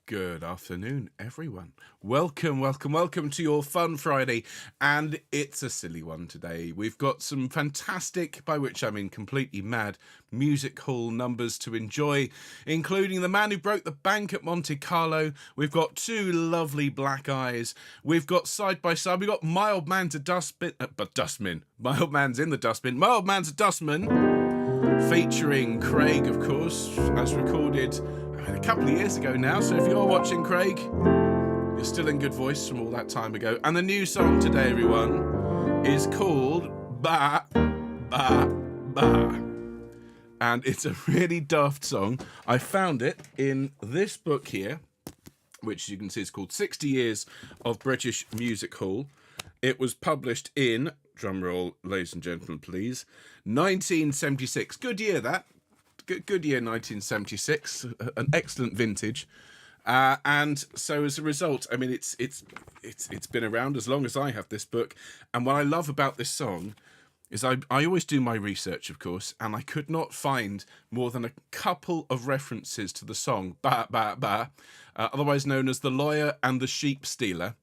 Good afternoon, everyone. Welcome to your Fun Friday. And it's a silly one today. We've got some fantastic, by which I mean completely mad, music hall numbers to enjoy, including The Man Who Broke the Bank at Monte Carlo. We've got two lovely black eyes. We've got side by side, we've got My Old Man's a Dustbin, Dustman. My Old Man's in the Dustbin. My Old Man's a Dustman, featuring Craig, of course, as recorded a couple of years ago now, so if you're watching, Craig, you're still in good voice from all that time ago. And the new song today, everyone, is called Baa Baa Baa. And it's a really daft song. I found it in this book here, which you can see is called 60 Years of British Music Hall. It was published in, drumroll, ladies and gentlemen, please, 1976. Good year, that. Good year, 1976, an excellent vintage, and so as a result, I mean, it's been around as long as I have this book. And what I love about this song is I always do my research, of course, and I could not find more than a couple of references to the song Baa Baa Baa, otherwise known as The Lawyer and the Sheep Stealer.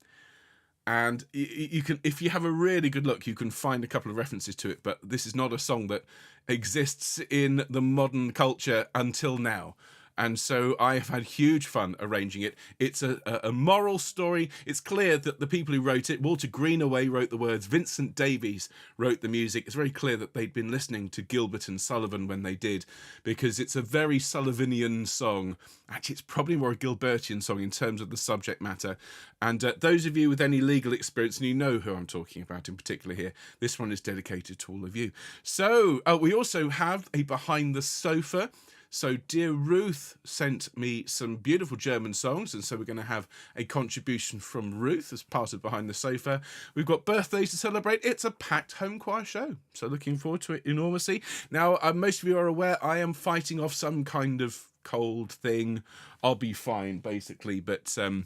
And you can, if you have a really good look, you can find a couple of references to it, but this is not a song that exists in the modern culture until now. And so I have had huge fun arranging it. It's a moral story. It's clear that the people who wrote it, Walter Greenaway wrote the words, Vincent Davies wrote the music. It's very clear that they'd been listening to Gilbert and Sullivan when they did, because it's a very Sullivanian song. Actually, it's probably more a Gilbertian song in terms of the subject matter. And those of you with any legal experience, and you know who I'm talking about in particular here, this one is dedicated to all of you. So we also have a Behind the Sofa. So dear Ruth sent me some beautiful German songs, and so we're going to have a contribution from Ruth as part of Behind the Sofa. We've got birthdays to celebrate. It's a packed Homechoir show, so looking forward to it enormously. Now, most of you are aware I am fighting off some kind of cold thing. I'll be fine, basically, but the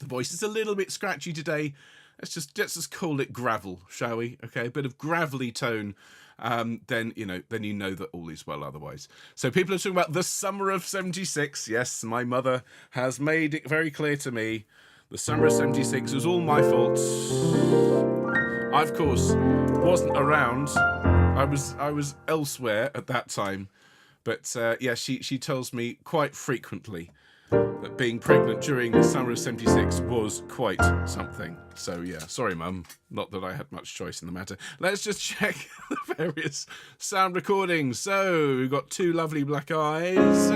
voice is a little bit scratchy today. Let's just call it gravel, shall we? Okay, a bit of gravelly tone. Then you know that all is well otherwise. So people are talking about the summer of 76. Yes, my mother has made it very clear to me the summer of 76 was all my fault. I, of course, wasn't around. I was elsewhere at that time. But yeah, she tells me quite frequently that being pregnant during the summer of 76 was quite something. So yeah, sorry mum, not that I had much choice in the matter. Let's just check the various sound recordings. So we've got two lovely black eyes.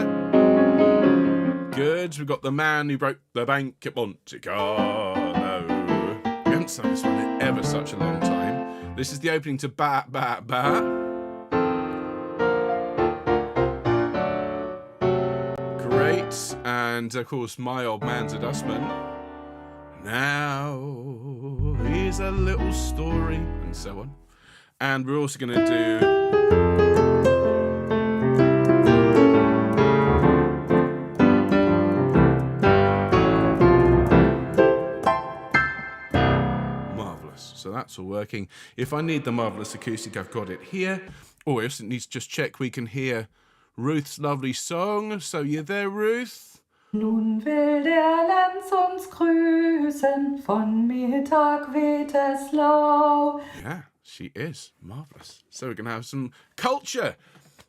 Good. We've got The Man Who Broke the Bank at Monte Carlo. We haven't sung this one in ever such a long time. This is the opening to Baa Baa Baa. And of course, My Old Man's a Dustman. Now here's a little story, and so on. And we're also going to do Marvellous. So that's all working. If I need the Marvellous acoustic, I've got it here. Or else it needs to just check we can hear Ruth's lovely song. So you there, Ruth? Nun will der Lenz uns grüßen, von Mittag weht es lau. Yeah, she is. Marvellous. So we're going to have some culture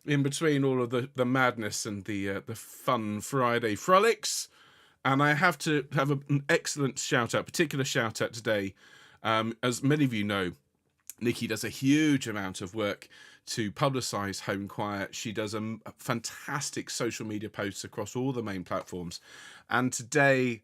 in between all of the madness and the fun Friday frolics. And I have to have an excellent shout-out, particular shout-out today. As many of you know, Nikki does a huge amount of work to publicise Homechoir. She does a fantastic social media posts across all the main platforms. And today,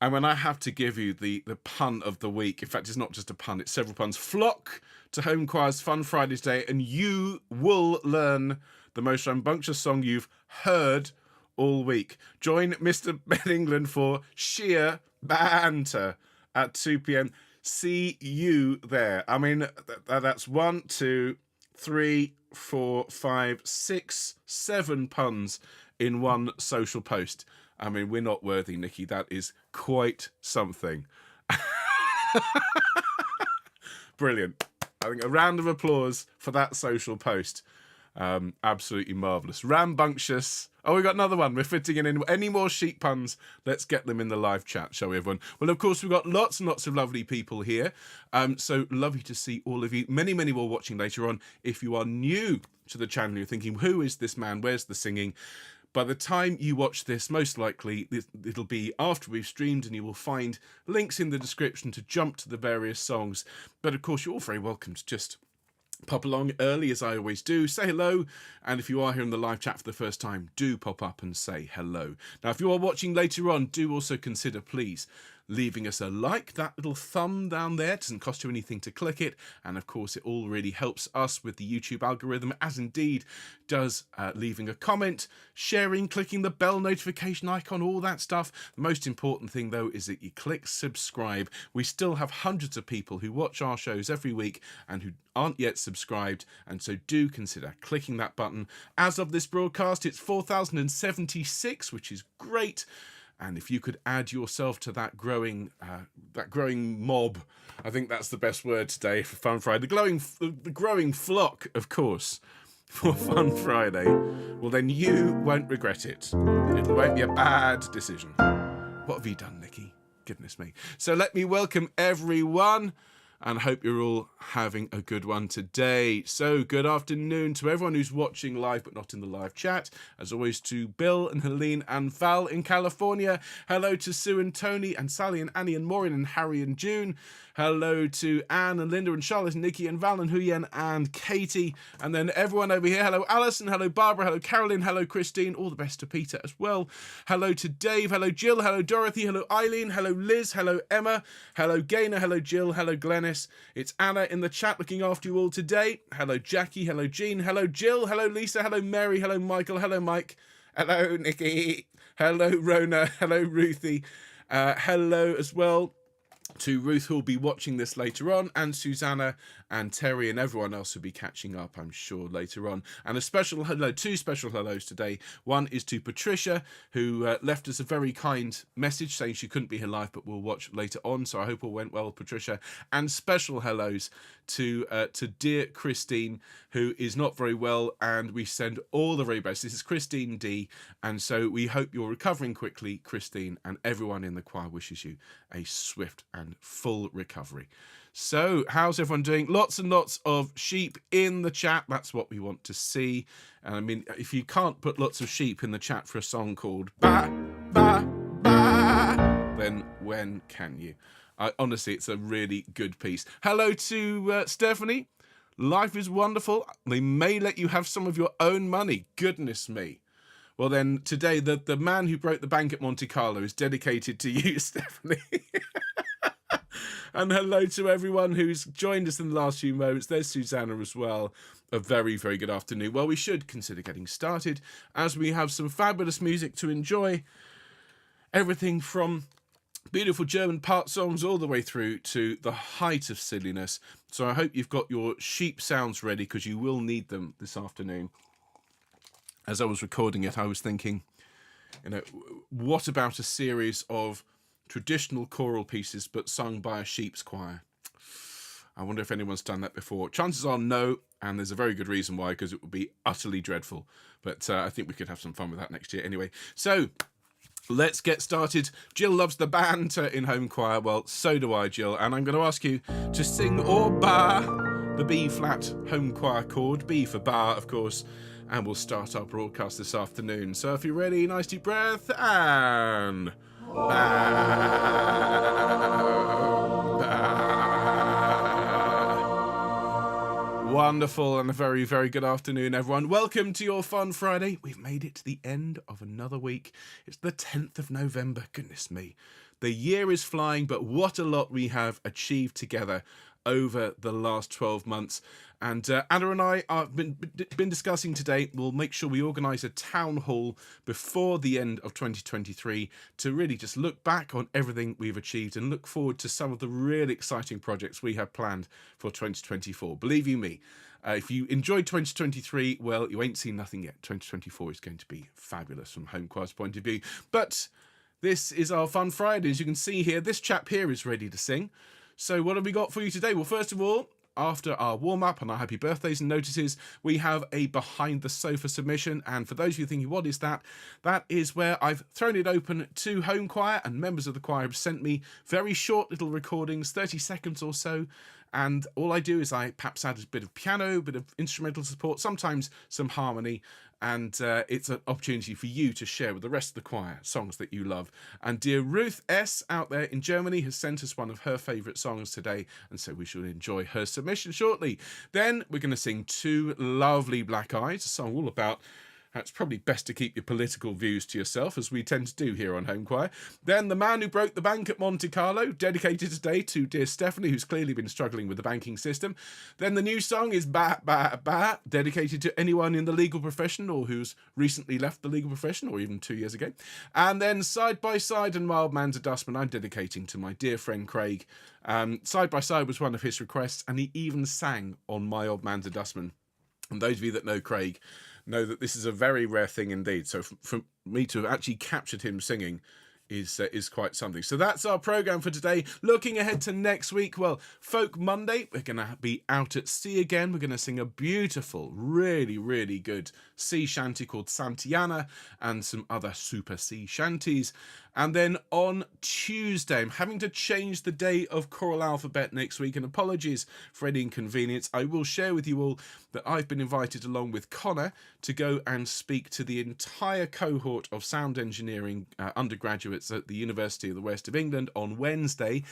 and when I have to give you the pun of the week, in fact, it's not just a pun, it's several puns. Flock to Homechoir's Fun Fridays Day, and you will learn the most rambunctious song you've heard all week. Join Mr. Ben England for sheer banter at 2 p.m. See you there. I mean, that's 1, 2, 3, 4, 5, 6, 7 puns in one social post. I mean, we're not worthy, Nikki. That is quite something. Brilliant. I think a round of applause for that social post. Absolutely marvellous. Rambunctious. Oh, we got another one. We're fitting in any more sheep puns. Let's get them in the live chat, shall we, everyone? Well, of course, we've got lots and lots of lovely people here. So lovely to see all of you. Many, many more watching later on. If you are new to the channel, you're thinking, who is this man? Where's the singing? By the time you watch this, most likely it'll be after we've streamed, and you will find links in the description to jump to the various songs. But of course, you're all very welcome to just pop along early, as I always do. Say hello, and if you are here in the live chat for the first time, do pop up and say hello. Now, if you are watching later on, do also consider, please, leaving us a like. That little thumb down there doesn't cost you anything to click it, and of course it all really helps us with the YouTube algorithm, as indeed does leaving a comment, sharing, clicking the bell notification icon, all that stuff. The most important thing though is that you click subscribe. We still have hundreds of people who watch our shows every week and who aren't yet subscribed, and so do consider clicking that button. As of this broadcast, it's 4,076, which is great. And if you could add yourself to that growing mob, I think that's the best word today for Fun Friday. The growing flock, of course, for Fun Friday. Well, then you won't regret it. It won't be a bad decision. What have you done, Nikki? Goodness me. So let me welcome everyone, and hope you're all having a good one today. So good afternoon to everyone who's watching live but not in the live chat. As always, to Bill and Helene and Val in California. Hello to Sue and Tony and Sally and Annie and Maureen and Harry and June. Hello to Anne and Linda and Charlotte and Nikki and Val and Huyen and Katie. And then everyone over here. Hello Alison, hello Barbara, hello Carolyn, hello Christine. All the best to Peter as well. Hello to Dave, hello Jill, hello Dorothy, hello Eileen, hello Liz, hello Emma, hello Gaynor, hello Jill, hello Glennis. It's Anna in the chat looking after you all today. Hello Jackie, hello Jean, hello Jill, hello Lisa, hello Mary, hello Michael, hello Mike, hello Nikki, hello Rona, hello Ruthie, hello as well to Ruth, who'll be watching this later on, and Susanna and Terry and everyone else will be catching up, I'm sure, later on. And a special hello, two special hellos today. One is to Patricia, who left us a very kind message saying she couldn't be here live, but we'll watch later on. So I hope all went well, Patricia. And special hellos to dear Christine, who is not very well, and we send all the very best. This is Christine D, and so we hope you're recovering quickly, Christine, and everyone in the choir wishes you a swift and full recovery. So, how's everyone doing? Lots and lots of sheep in the chat. That's what we want to see. And I mean, if you can't put lots of sheep in the chat for a song called Baa Baa Baa, then when can you? Honestly, it's a really good piece. Hello to Stephanie. Life is wonderful. They may let you have some of your own money. Goodness me. Well, then today, the man who broke the bank at Monte Carlo is dedicated to you, Stephanie. And hello to everyone who's joined us in the last few moments. There's Susanna as well. A very, very good afternoon. Well, we should consider getting started, as we have some fabulous music to enjoy. Everything from beautiful German part songs all the way through to the height of silliness. So I hope you've got your sheep sounds ready, because you will need them this afternoon. As I was recording it, I was thinking, what about a series of traditional choral pieces but sung by a sheep's choir? I wonder if anyone's done that before. Chances are no, and there's a very good reason why, because it would be utterly dreadful. But I think we could have some fun with that next year anyway. So let's get started. Jill loves the banter in home choir. Well, so do I, Jill. And I'm going to ask you to sing or bar the B flat home choir chord. B for bar, of course. And we'll start our broadcast this afternoon. So if you're ready, nice deep breath, and wonderful, and a very, very good afternoon, everyone. Welcome to your Fun Friday. We've made it to the end of another week. It's the 10th of November. Goodness me. The year is flying, but what a lot we have achieved together over the last 12 months. And Anna and I have been discussing today, we'll make sure we organise a town hall before the end of 2023 to really just look back on everything we've achieved and look forward to some of the really exciting projects we have planned for 2024. Believe you me, if you enjoyed 2023, well, you ain't seen nothing yet. 2024 is going to be fabulous from Home Choir's point of view. But this is our Fun Friday. As you can see here, this chap here is ready to sing. So what have we got for you today? Well, first of all, after our warm-up and our happy birthdays and notices, we have a behind the sofa submission. And for those of you thinking, what is that? That is where I've thrown it open to Homechoir, and members of the choir have sent me very short little recordings, 30 seconds or so. And all I do is I perhaps add a bit of piano, a bit of instrumental support, sometimes some harmony, and it's an opportunity for you to share with the rest of the choir songs that you love. And dear Ruth S. out there in Germany has sent us one of her favourite songs today, and so we should enjoy her submission shortly. Then we're going to sing Two Lovely Black Eyes, a song all about how it's probably best to keep your political views to yourself, as we tend to do here on Homechoir. Then The Man Who Broke the Bank at Monte Carlo, dedicated today to dear Stephanie, who's clearly been struggling with the banking system. Then the new song is Baa Baa Baa, dedicated to anyone in the legal profession or who's recently left the legal profession, or even 2 years ago. And then Side by Side and Wild Man's a Dustman, I'm dedicating to my dear friend Craig. Side by Side was one of his requests, and he even sang on My Old Man's a Dustman. And those of you that know Craig know that this is a very rare thing indeed. So for me to have actually captured him singing is quite something. So that's our programme for today. Looking ahead to next week, well, Folk Monday, we're going to be out at sea again. We're going to sing a beautiful, really, really good sea shanty called Santiana and some other super sea shanties. And then on Tuesday, I'm having to change the day of choral alphabet next week, and apologies for any inconvenience. I will share with you all that I've been invited along with Connor to go and speak to the entire cohort of sound engineering undergraduates at the University of the West of England on Wednesday,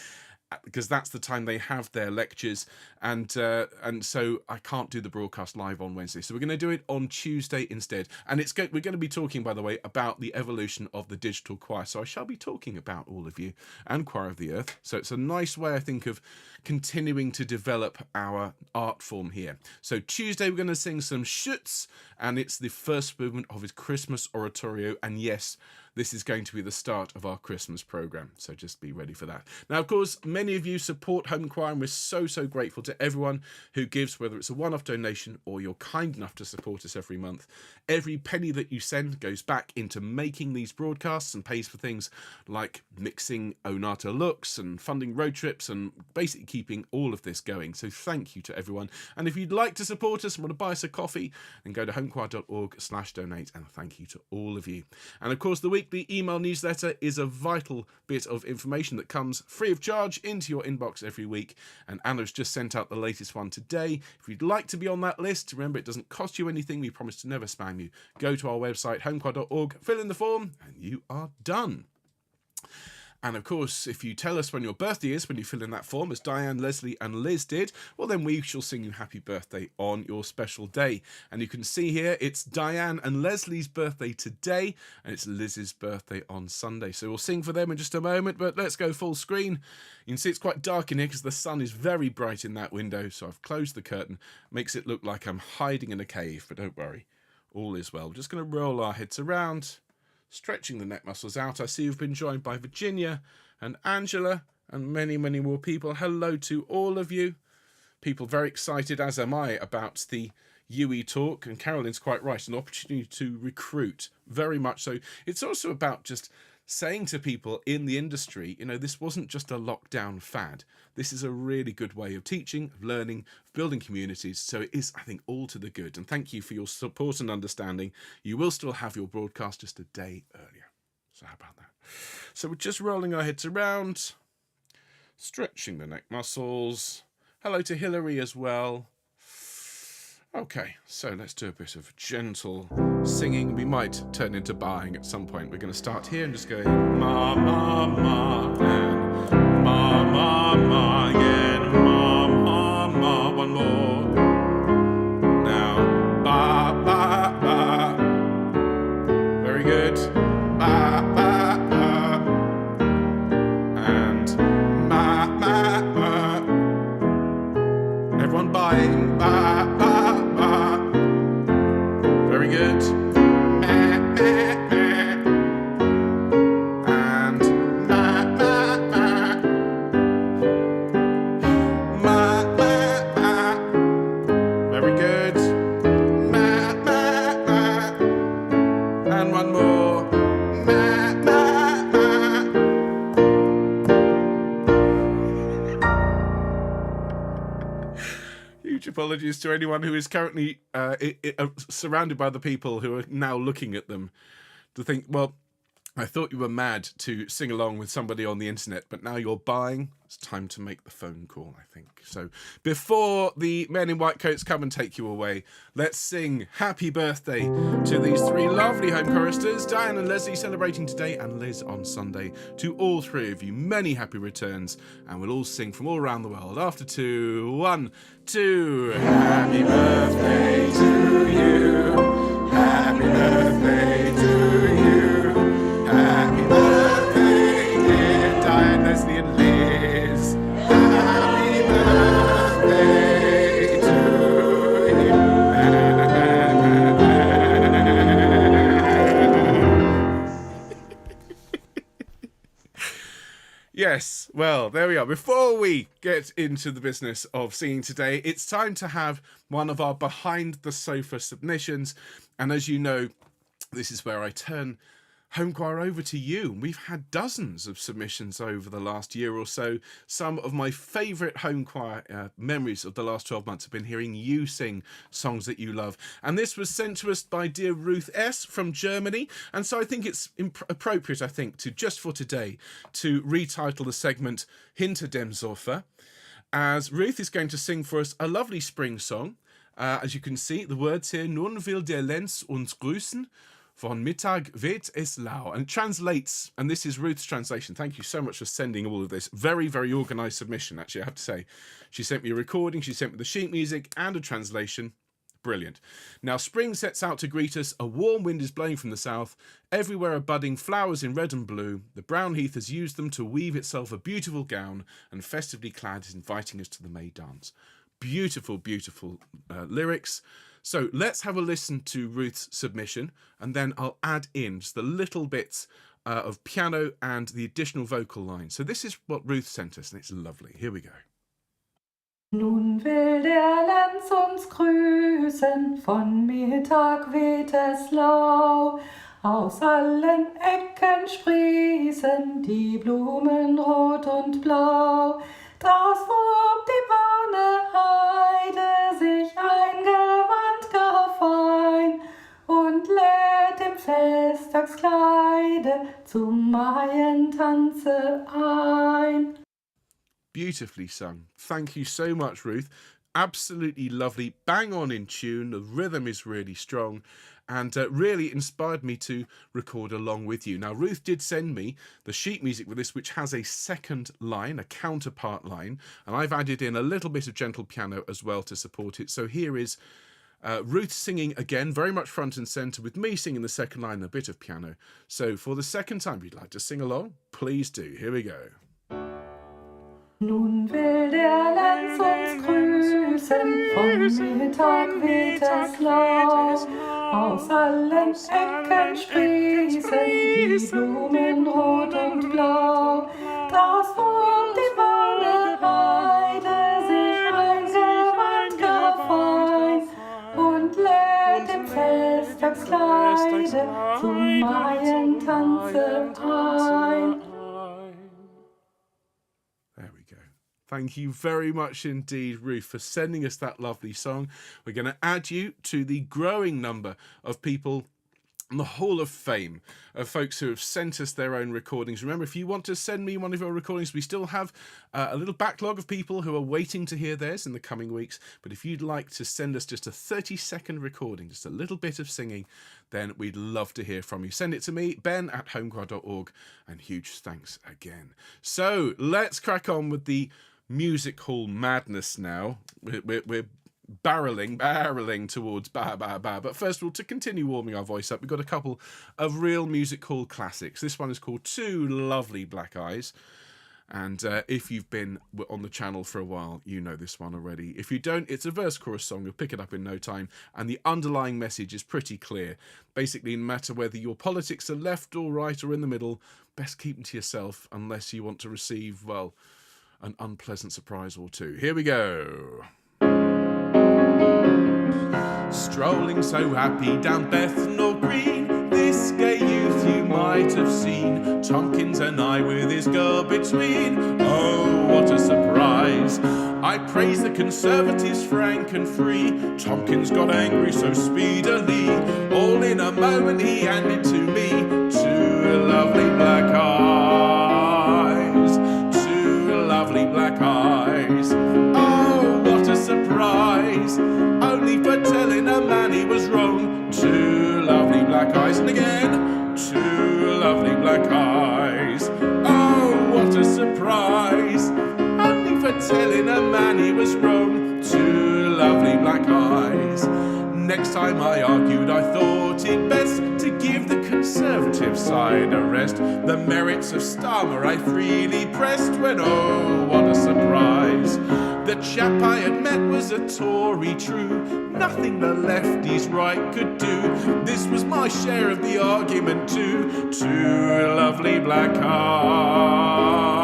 because that's the time they have their lectures, and so I can't do the broadcast live on Wednesday. So we're going to do it on Tuesday instead. And we're going to be talking, by the way, about the evolution of the digital choir. So I shall be talking about all of you and Choir of the Earth. So it's a nice way, I think, of continuing to develop our art form here. So Tuesday we're going to sing some Schütz, and it's the first movement of his Christmas oratorio. And yes, this is going to be the start of our Christmas programme, so just be ready for that. Now, of course, many of you support Homechoir, and we're so, so grateful to everyone who gives, whether it's a one-off donation or you're kind enough to support us every month. Every penny that you send goes back into making these broadcasts and pays for things like mixing Onata looks and funding road trips and basically keeping all of this going. So thank you to everyone. And if you'd like to support us and want to buy us a coffee, then go to homechoir.org/donate, and thank you to all of you. And of course, the weekly email newsletter is a vital bit of information that comes free of charge into your inbox every week, and Anna's just sent out the latest one today. If you'd like to be on that list, remember, it doesn't cost you anything. We promise to never spam you. Go to our website, homechoir.org, fill in the form, and you are done. And of course, if you tell us when your birthday is, when you fill in that form, as Diane, Leslie and Liz did, well, then we shall sing you happy birthday on your special day. And you can see here, it's Diane and Leslie's birthday today, and it's Liz's birthday on Sunday. So we'll sing for them in just a moment, but let's go full screen. You can see it's quite dark in here because the sun is very bright in that window, so I've closed the curtain. Makes it look like I'm hiding in a cave, but don't worry, all is well. We're just going to roll our heads around, stretching the neck muscles out. I see you've been joined by Virginia and Angela and many, many more people. Hello to all of you. People very excited, as am I, about the UE talk. And Carolyn's quite right, an opportunity to recruit, very much so. It's also about just saying to people in the industry, you know, this wasn't just a lockdown fad. This is a really good way of teaching, of learning, of building communities. So it is, I think, all to the good. And thank you for your support and understanding. You will still have your broadcast just a day earlier. So how about that? So we're just rolling our heads around, stretching the neck muscles. Hello to Hilary as well. Okay, so let's do a bit of gentle singing. We might turn into baaing at some point. We're going to start here and just go ma, ma, ma, and ma, ma, ma, again, ma, ma, ma, one more. Now, ba, ba, ba. Very good. Ba, ba, ba. And ma, ma, ma. Everyone baaing. Ba, ba. Very good. And apologies to anyone who is currently surrounded by the people who are now looking at them to think, well, I thought you were mad to sing along with somebody on the internet, but now you're buying. It's time to make the phone call, I think. So before the men in white coats come and take you away, let's sing happy birthday to these three lovely home choristers, Diane and Leslie celebrating today and Liz on Sunday. To all three of you, many happy returns, and we'll all sing from all around the world. After 2, 1, 2. Happy birthday to you. Happy birthday to you. Happy birthday, dear Diane, Leslie and Liz. Happy birthday to you. Yes, well, there we are. Before we get into the business of singing today, it's time to have one of our behind the sofa submissions. And as you know, this is where I turn Homechoir over to you. We've had dozens of submissions over the last year or so. Some of my favourite Homechoir memories of the last 12 months have been hearing you sing songs that you love. And this was sent to us by dear Ruth S. from Germany. And so I think it's appropriate, I think, to just for today, to retitle the segment Hinter dem Sofa, as Ruth is going to sing for us a lovely spring song. As you can see, the words here, Nun will der Lenz uns grüßen. Von Mittag weht es lau. And it translates, and this is Ruth's translation. Thank you so much for sending all of this. Very, very organised submission, actually, I have to say. She sent me a recording, she sent me the sheet music and a translation. Brilliant. Now, spring sets out to greet us. A warm wind is blowing from the south. Everywhere are budding flowers in red and blue. The brown heath has used them to weave itself a beautiful gown, and festively clad is inviting us to the May dance. Beautiful, beautiful lyrics. So let's have a listen to Ruth's submission, and then I'll add in just the little bits of piano and the additional vocal lines. So this is what Ruth sent us, and it's lovely. Here we go. Nun will der Lenz uns grüßen, von Mittag weht es lau. Aus allen Ecken sprießen die Blumen rot und blau. Draus wob die braune Heide sich ein Gewand gar fein und lädt im Festtagskleide zum Maientanze ein. Beautifully sung. Thank you so much, Ruth. Absolutely lovely, bang on in tune. The rhythm is really strong and really inspired me to record along with you. Now, Ruth did send me the sheet music with this, which has a second line, a counterpart line, and I've added in a little bit of gentle piano as well to support it. So here is Ruth singing again, very much front and centre, with me singing the second line and a bit of piano. So for the second time, if you'd like to sing along, please do. Here we go. Nun will der Lenz uns grüßen, von Mittag weht es lau. Aus allen Ecken sprießen die Blumen rot und blau. Draus wob die braune Heide sich ein Gewand gar fein und lädt im Festtagskleide zum Maientanze ein. There we go. Thank you very much indeed, Ruth, for sending us that lovely song. We're going to add you to the growing number of people in the Hall of Fame of folks who have sent us their own recordings. Remember, if you want to send me one of your recordings, we still have a little backlog of people who are waiting to hear theirs in the coming weeks. But if you'd like to send us just a 30-second recording, just a little bit of singing, then we'd love to hear from you. Send it to me, ben@homechoir.org, and huge thanks again. So let's crack on with the music hall madness now. We're barreling towards Baa Baa Baa. But first of all, to continue warming our voice up, we've got a couple of real music hall classics. This one is called Two Lovely Black Eyes. And if you've been on the channel for a while, you know this one already. If you don't, it's a verse-chorus song. You'll pick it up in no time. And the underlying message is pretty clear. Basically, no matter whether your politics are left or right or in the middle, best keep them to yourself unless you want to receive, well, an unpleasant surprise or two. Here we go. Strolling so happy down Bethnal Green, this gay youth you might have seen, Tompkins and I with his girl between. Oh, what a surprise! I praise the Conservatives frank and free. Tompkins got angry so speedily. All in a moment he handed to me two lovely black eyes. Two lovely black eyes. Oh, what a surprise. Only for telling a man he was wrong. Two lovely black eyes. And again, two lovely black eyes. Oh, what a surprise. Only for telling a man he was wrong. Two lovely black eyes. Next time I argued, I thought it best to give the Conservative side a rest. The merits of Starmer I freely pressed when, oh, what a surprise. The chap I had met was a Tory true. Nothing the lefties right could do. This was my share of the argument too. Two lovely black eyes.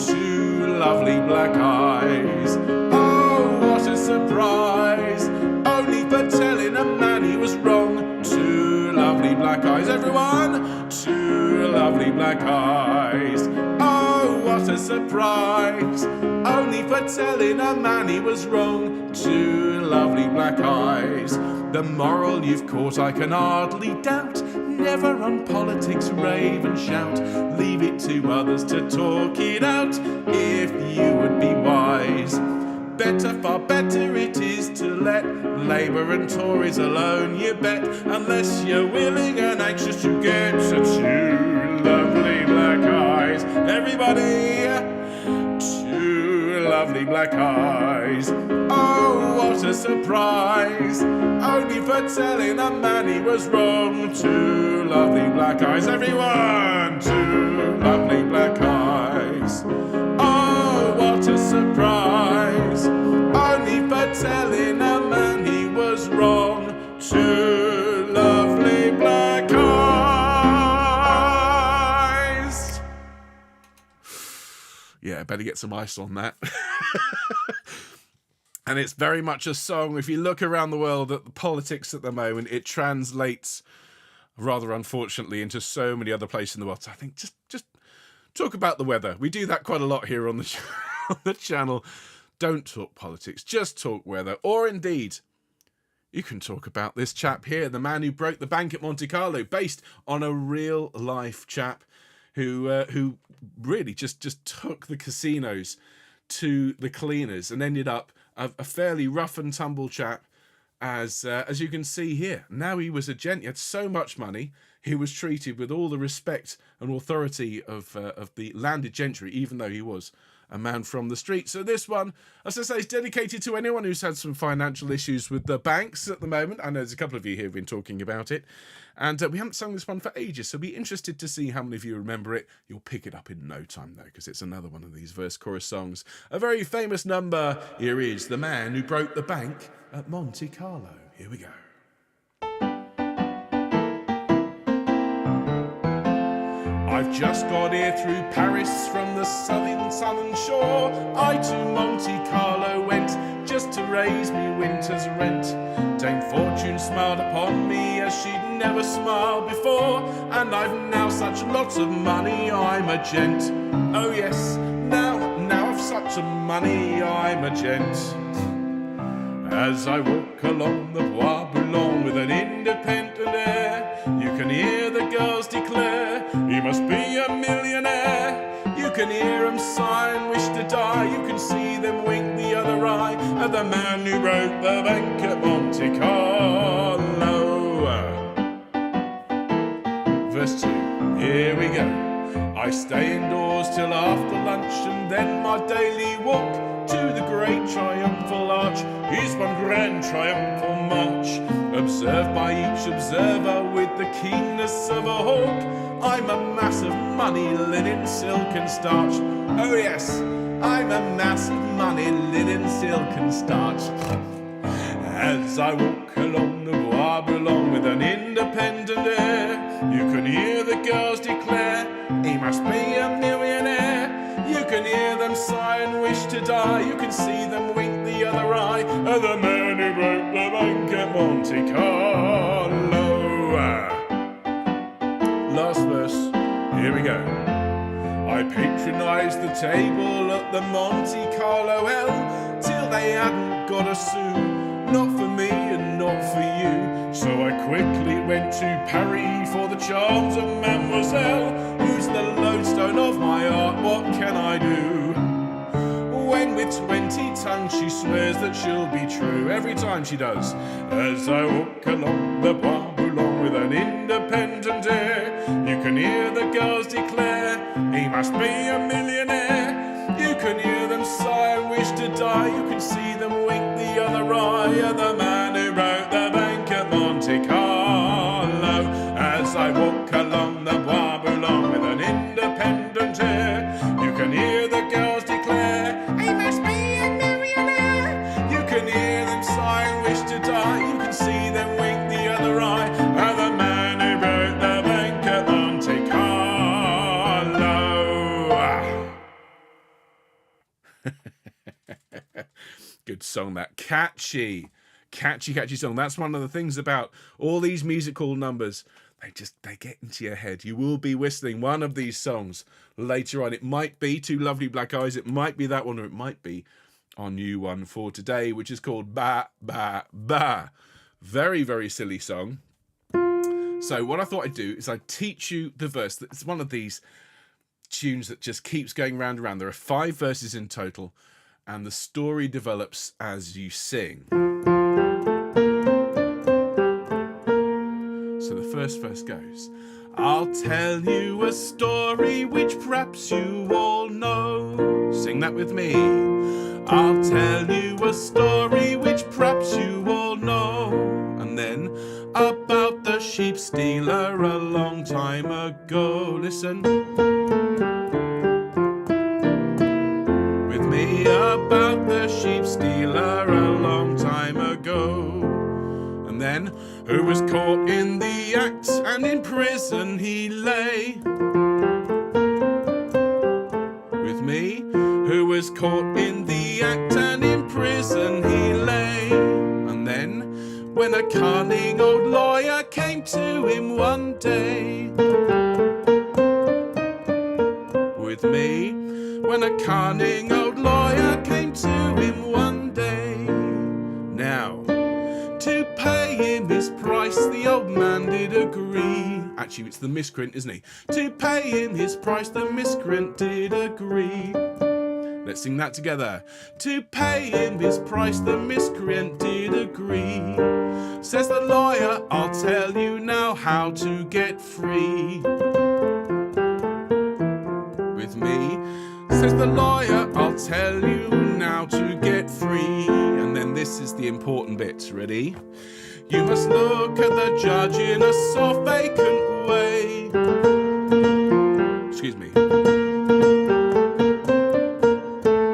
Two lovely black eyes. Oh, what a surprise. Only for telling a man he was wrong. Two lovely black eyes. Everyone, two lovely black eyes. Oh, what a surprise. Only for telling a man he was wrong. Two lovely black eyes. The moral you've caught I can hardly doubt. Never on politics rave and shout. Leave it to others to talk it out if you would be wise. Better, far better it is to let Labour and Tories alone, you bet, unless you're willing and anxious to get to two lovely black eyes. Everybody, two lovely black eyes. Oh, what a surprise. Only for telling a man he was wrong. Two lovely black eyes. Everyone, two lovely black eyes. Oh, what a surprise. Only for telling a man he was wrong. Two lovely black eyes. Yeah, better get some ice on that. And it's very much a song. If you look around the world at the politics at the moment, it translates, rather unfortunately, into so many other places in the world. So I think just talk about the weather. We do that quite a lot here on the on the channel. Don't talk politics, just talk weather. Or indeed, you can talk about this chap here, the man who broke the bank at Monte Carlo, based on a real life chap who really just took the casinos to the cleaners and ended up a fairly rough and tumble chap, as you can see here. Now he was a gent. He had so much money. He was treated with all the respect and authority of the landed gentry, even though he was a man from the street. So this one, as I say, is dedicated to anyone who's had some financial issues with the banks at the moment. I know there's a couple of you here who've been talking about it. And we haven't sung this one for ages, so be interested to see how many of you remember it. You'll pick it up in no time, though, because it's another one of these verse-chorus songs. A very famous number. Here is The Man Who Broke the Bank at Monte Carlo. Here we go. I've just got here through Paris from the southern shore. I to Monte Carlo went just to raise me winter's rent. Dame Fortune smiled upon me as she'd never smiled before, and I've now such lots of money, I'm a gent. Oh yes, now I've such a money, I'm a gent. As I walk along the Bois Boulogne with an independent air, you can hear the girls declare, he must be a millionaire. You can hear them sigh and wish to die. You can see them wink the other eye at the man who broke the bank at Monte Carlo. Verse 2, here we go. I stay indoors till after lunch, and then my daily walk to the great triumphal arch is one grand triumphal march, observed by each observer with the keenness of a hawk. I'm a mass of money, linen, silk and starch. Oh yes, I'm a mass of money, linen, silk and starch. As I walk along the Bois Boulogne with an independent air, you can hear the girls declare, he must be a millionaire. You can hear them sigh and wish to die. You can see them wink the other eye at the man who broke the bank at Monte Carlo. Last verse, here we go. I patronised the table at the Monte Carlo till they hadn't got a sou. Not for me and not for you. So I quickly went to Paris for the charms of Mademoiselle, who's the lodestone of my art. What can I do? When with 20 tongues she swears that she'll be true every time she does. As I walk along the Bois Boulogne with an independent air, you can hear the girls declare he must be a millionaire. You can hear them sigh and wish to die. You can see them wink the other eye at the man who wrote the bank at Monte Carlo. As I walk along the Bois Boulogne with an independent air, you can hear the girls declare he must be a millionaire. You can hear them sigh and wish to die. You can see them wink the other eye at the man who wrote the bank at Monte Carlo. Good song, that. Catchy song. That's one of the things about all these musical numbers. They get into your head. You will be whistling one of these songs later on. It might be Two Lovely Black Eyes. It might be that one, or it might be our new one for today, which is called Baa Baa Baa. Very, very silly song. So what I thought I'd do is I'd teach you the verse. It's one of these tunes that just keeps going round and round. There are 5 verses in total, and the story develops as you sing. So the first verse goes, I'll tell you a story which perhaps you all know. Sing that with me. I'll tell you a story which perhaps you all know. And then about the sheep stealer a long time ago. Listen. With me, about the sheep stealer a long time ago. And then, who was caught in the act, and in prison he lay. With me, who was caught in the act, and in prison he lay. And then, when a cunning old lawyer came to him one day. With me, when a cunning old lawyer came to him one day. Now, to pay him his price, the old man did agree. Actually, it's the miscreant, isn't he? To pay him his price, the miscreant did agree. Let's sing that together. To pay him his price, the miscreant did agree. Says the lawyer, I'll tell you now how to get free. With me, says the lawyer, I'll tell you now to get free. And then this is the important bit. Ready? You must look at the judge in a soft, vacant way. Excuse me.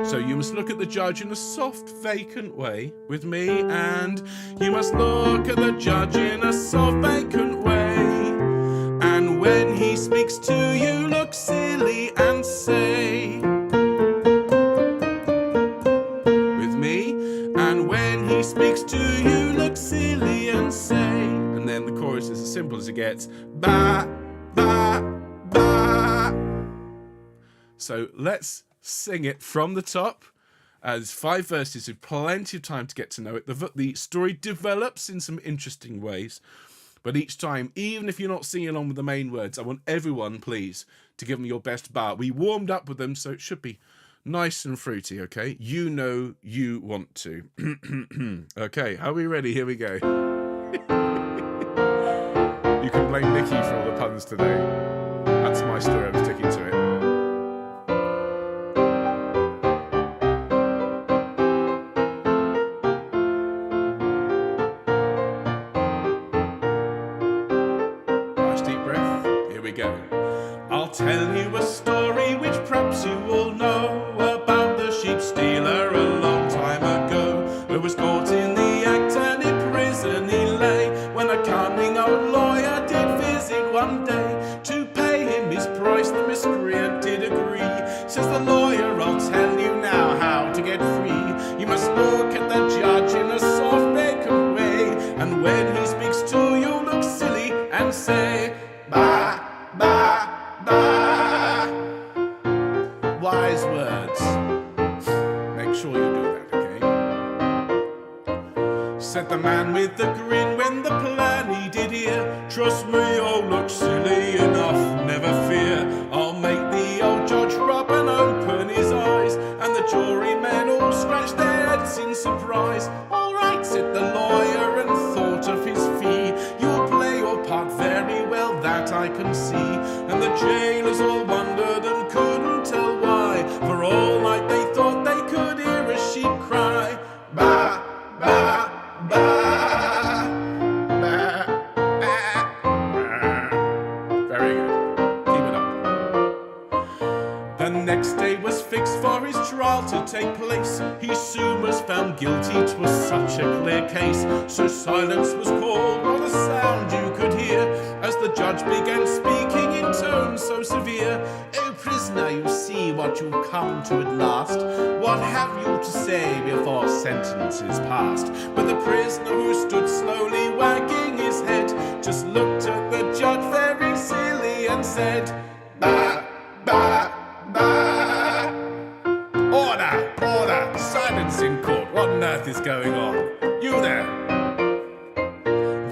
So you must look at the judge in a soft, vacant way with me. And you must look at the judge in a soft, vacant way. And when he speaks to you, look silly and say. He speaks to you, look silly and say. And then the chorus is as simple as it gets. Ba, ba, ba. So let's sing it from the top. There's 5 verses with plenty of time to get to know it. The story develops in some interesting ways. But each time, even if you're not singing along with the main words, I want everyone, please, to give them your best bar. We warmed up with them, so it should be nice and fruity, okay? You know you want to. Okay, are we ready? Here we go. You can blame Nikki for all the puns today. That's my story, I'm sticking to it. Nice deep breath. Here we go. I'll tell you a story which perhaps you all know. Sheep stealer a long time ago, who was caught in the act and in prison he lay. When a cunning old lawyer did visit one day, to pay him his price the miscreant did agree. Says the lawyer, I'll tell you now how to get free. You must look at the judge in a soft, vacant way. And when he speaks to you, look silly and say, Ba, ba, ba. said the man with the grin when the plan he did hear. Trust me, I'll look silly enough, never fear. I'll make the old judge rub and open his eyes, and the jurymen all scratch their heads in surprise. All right, said the lawyer, and thought of his fee. You'll play your part very well, that I can see. And the jailers all wondered and couldn't tell why, for all night they thought they could hear a sheep cry. Baa, baa, baa, baa, baa, baa. Very good. Keep it up. The next day was fixed for his trial to take place. He soon was found guilty, 'twas such a clear case. So silence was called, not a sound you could hear, as the judge began speaking in tones so severe. Oh, prisoner, you see what you've come to at last. What have you to say before sentence is passed? But the prisoner, who stood slowly wagging his head, just looked at the judge very silly and said, Baa, baa, baa. Order, order, silence in court. What on earth is going on? You there.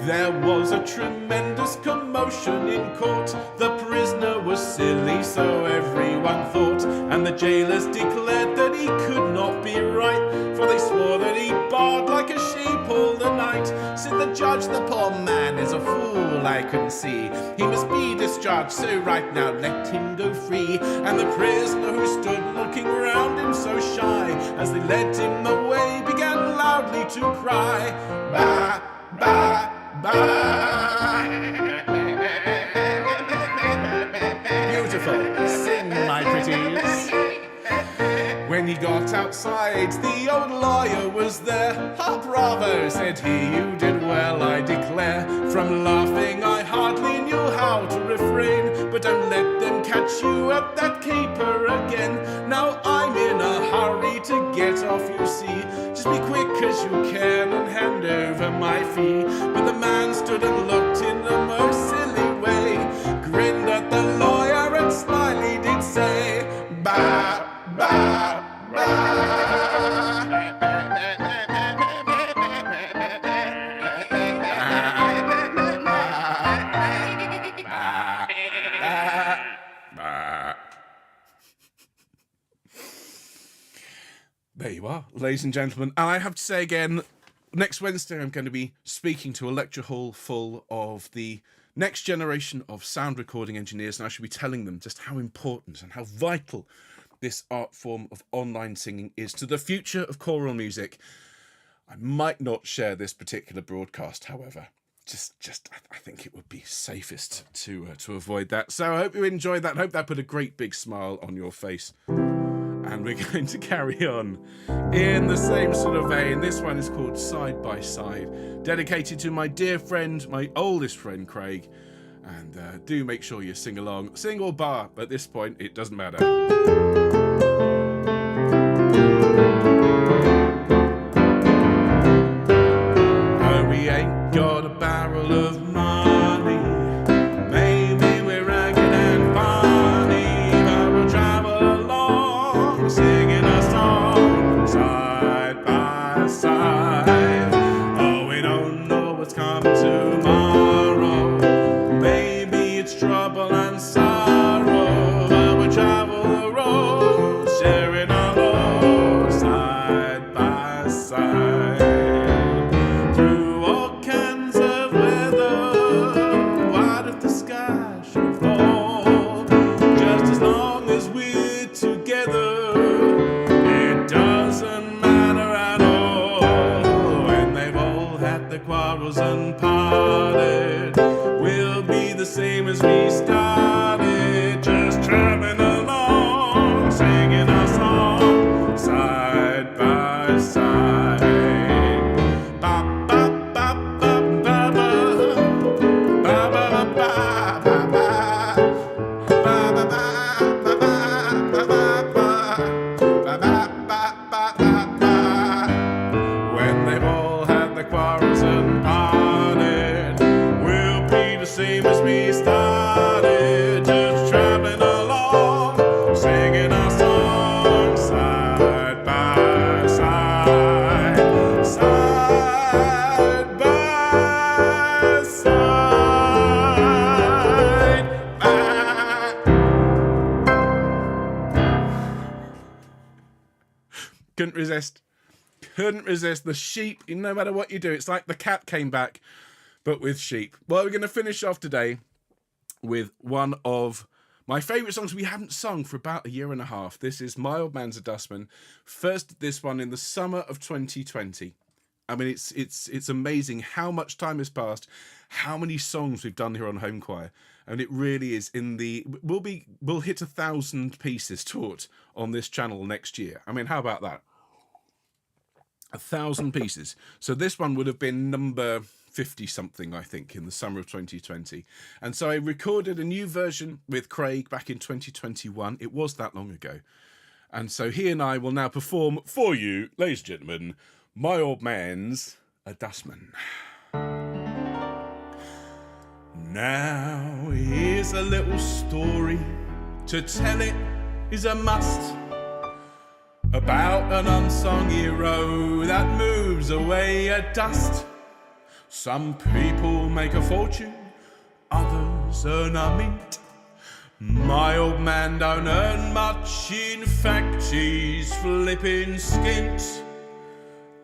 There was a tremendous commotion in court. The prisoner was silly, so everyone thought, and the jailers declared that he could not be right, for they swore that he barred like a sheep all the night. Said the judge, the poor man is a fool, I can see. He must be discharged, so right now let him go free. And the prisoner, who stood looking round him so shy, as they led him away, began loudly to cry, Baa, baa, baa. Beautiful. Sing, my pretties. When he got outside, the old lawyer was there. Ah, bravo, said he, you did well, I declare. From laughing I hardly knew how to refrain, but don't let them catch you at that caper again. Now I'm in a hurry to get off, you see. Just be quick as you can and hand over my fee. But the man stood and looked in the most silly way, grinned at the lawyer and slyly did say, Baa, baa, baa. There you are, ladies and gentlemen. And I have to say again, next Wednesday I'm going to be speaking to a lecture hall full of the next generation of sound recording engineers, and I should be telling them just how important and how vital this art form of online singing is to the future of choral music. I might not share this particular broadcast, however. I think it would be safest to avoid that. So I hope you enjoyed that. I hope that put a great big smile on your face. And we're going to carry on in the same sort of vein. This one is called Side by Side, dedicated to my dear friend, my oldest friend, Craig. And do make sure you sing along. Sing or bar, at this point, it doesn't matter. Oh, we ain't got a barrel of money. Maybe we're ragged and funny, but we'll travel along, singing a song, side by side. Oh, we don't know what's coming tomorrow. Maybe it's trouble and sorrow, but we'll travel the road, sharing our load, side by side. Through all kinds of weather, what if the sky should fall? Just as long as we're together, it doesn't matter at all. When they've all had their quarrels and parted, we'll be the same as we started, just traveling along, singing our song, side by side. Ba ba ba ba ba ba, ba ba ba ba ba ba, ba ba ba ba ba ba ba ba, ba ba ba ba. When they've all had their quarrels and parted, we'll be the same as we started, just traveling along, singing our song, side by side, side couldn't resist. Couldn't resist the sheep. No matter what you do, it's like the cat came back, but with sheep. Well, we're going to finish off today with one of my favourite songs we haven't sung for about a year and a half. This is My Old Man's a Dustman. First, this one in the summer of 2020. I mean, it's amazing how much time has passed, how many songs we've done here on Homechoir, and it really is we'll hit 1,000 pieces taught on this channel next year. I mean, how about that? 1,000 pieces. So this one would have been number 50 something, I think, in the summer of 2020. And so I recorded a new version with Craig back in 2021. It was that long ago. And so he and I will now perform for you, ladies and gentlemen, My Old Man's a Dustman. Now here's a little story, to tell it is a must, about an unsung hero that moves away at dust. Some people make a fortune, others earn a mint. My old man don't earn much, in fact he's flipping skint.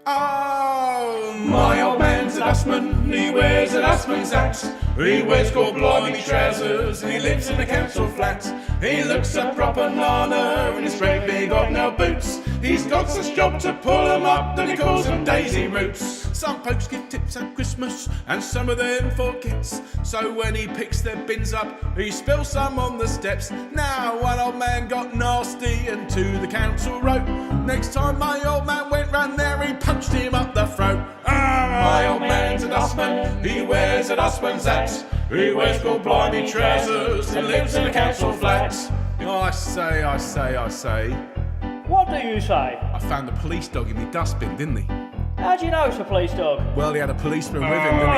Oh, my old man's a dustman, he wears a dustman's hat. He wears gold blimey trousers and he lives in a council flat. He looks a proper nana in his great big hobnail boots. He's got such job to pull them up that he calls them daisy roots. Some folks give tips at Christmas and some of them forgets. So when he picks their bins up, he spills some on the steps. Now one old man got nasty and to the council wrote, next time my old man went round there, he punched him up the throat. Ah, my old man's a dustman, he wears a dustman's hat. He wears gold blimey trousers and lives in a council flat. I say. What do you say? I found the police dog in my dustbin, didn't he? How do you know it's a police dog? Well, he had a policeman with him, didn't he?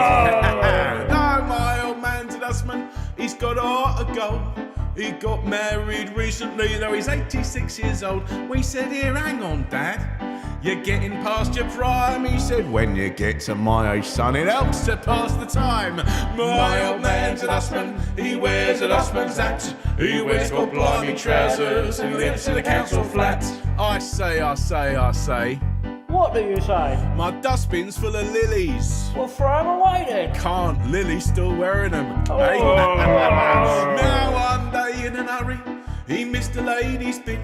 No, my old man's a dustman, he's got a heart of gold. He got married recently, though he's 86 years old. We said, here, hang on, Dad. You're getting past your prime. He said, when you get to my age, son, it helps to pass the time. My old man's a dustman, he wears a dustman's hat. He wears gold blimey trousers and lives in a council flat. I say. What do you say? My dustbin's full of lilies. Well, throw them away then. Can't, Lily's still wearing them. Oh. Hey. Now one day in a hurry, he missed a lady's bin.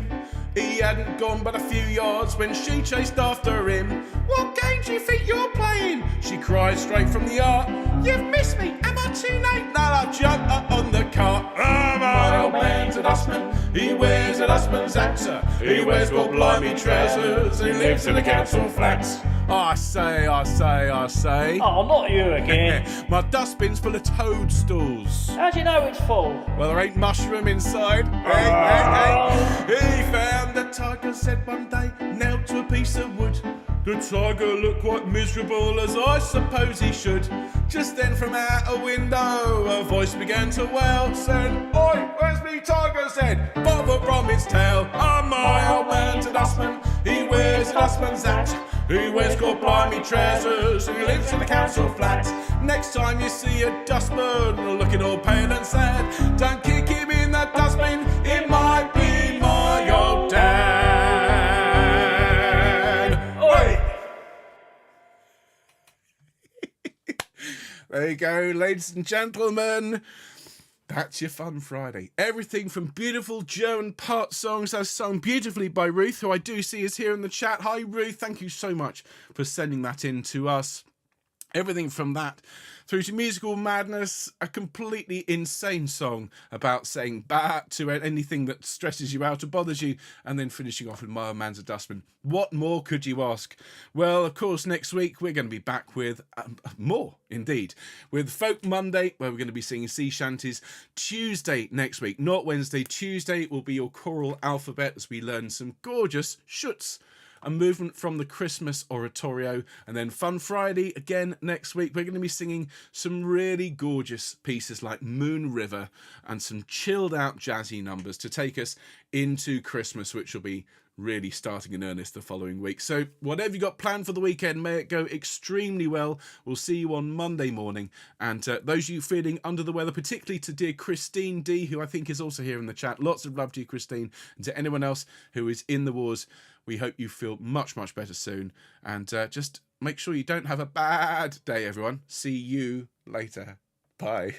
He hadn't gone but a few yards when she chased after him. What game do you think you're playing? She cried straight from the art. You've missed me, am I too late? Now I jumped up on the cart. Oh, my old man's a dustman, he wears a dustman's hat. He wears gold blimey trousers and he lives in a council flat. I say. Oh, not you again. My dustbin's full of toadstools. How do you know it's full? Well, there ain't mushroom inside. Hey. He found the tiger's head one day, nailed to a piece of wood. The tiger looked quite miserable, as I suppose he should. Just then from out a window, a voice began to wail, said, oi, where's me tiger's head? Bother from its tail. Oh, my old man's a dustman, he wears a dustman's hat. He wears gold blimey trousers and he lives in a council flat. Next time you see a dustman looking all pale and sad, don't kick him in the dustbin, it might be my old dad. Oi! There you go, ladies and gentlemen. That's your Fun Friday. Everything from beautiful German part songs as sung beautifully by Ruth, who I do see is here in the chat. Hi, Ruth. Thank you so much for sending that in to us. Everything from that through to musical madness, a completely insane song about saying bah to anything that stresses you out or bothers you, and then finishing off with My Old Man's a Dustman. What more could you ask? Well, of course, next week we're going to be back with more, indeed, with Folk Monday, where we're going to be singing sea shanties. Tuesday next week, not Wednesday, Tuesday will be your choral alphabet as we learn some gorgeous schutz, a movement from the Christmas oratorio. And then Fun Friday again next week, we're going to be singing some really gorgeous pieces like Moon River and some chilled out jazzy numbers to take us into Christmas, which will be really starting in earnest the following week. So whatever you got planned for the weekend, may it go extremely well. We'll see you on Monday morning. And those of you feeling under the weather, particularly to dear Christine D, who I think is also here in the chat, lots of love to you, Christine, and to anyone else who is in the wars. We hope you feel much, much better soon. And just make sure you don't have a bad day, everyone. See you later. Bye.